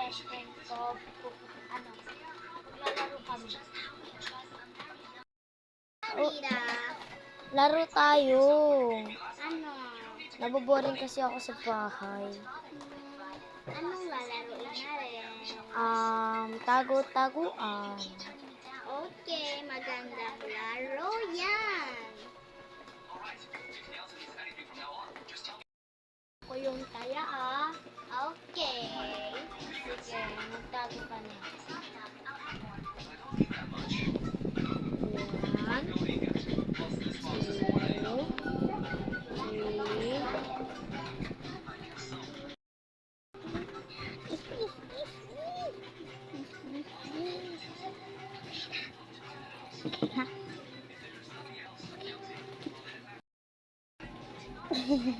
best friend ko, maglalaro kami. Mira, Laro tayo. ano? Naboboring kasi ako sa bahay. Anong lalaroin natin? Tago-taguan. Okay, magandang laro yan. Ako yung taya Okay. Sige, magtago ka na. 1,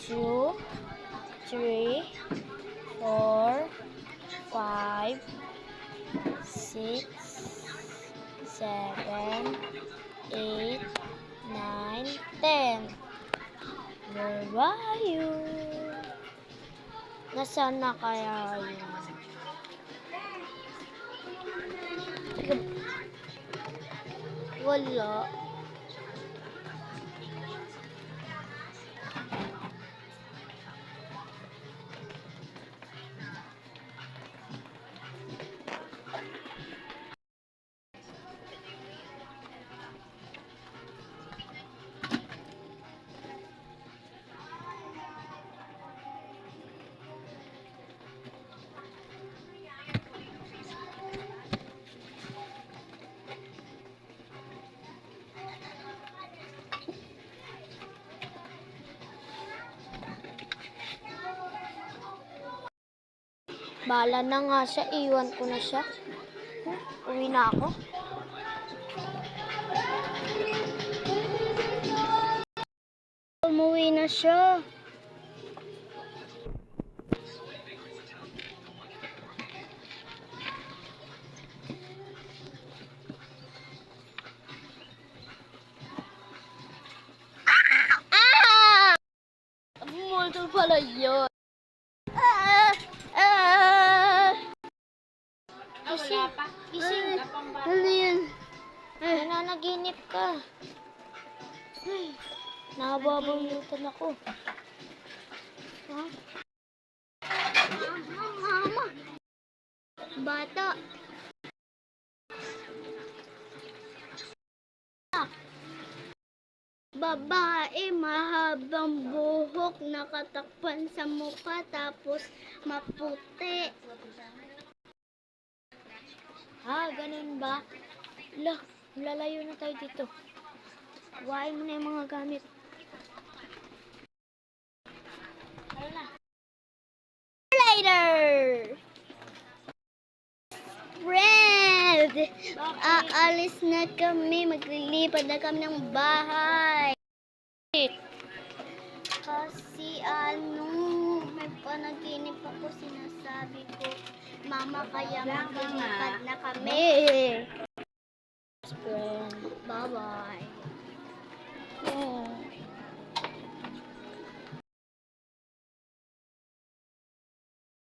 2, 3, 4, 5, 6, 7, 8, 9, 10. Where are you? Nasaan na kaya yun? Wala. Bahala na nga siya. Iwan ko na siya. Uwi na ako. Umuwi na siya. Multo pala yun. wala pa. Gising. Ano yan? Nananaginip ka. Ay, nababayutan ako. Ha? Mama. Bata. Babae, mahabang buhok, nakatakpan sa mukha, tapos maputi. Ganun ba? Lalayo na tayo dito. Kuhain mo na yung mga gamit. Ano na? Later! Friend! Aalis na kami, maglilipad na kami ng bahay. Kasi may panaginip ako, sinasabi ko, Mama, kaya maglilipad na kami. Friend. Bye-bye.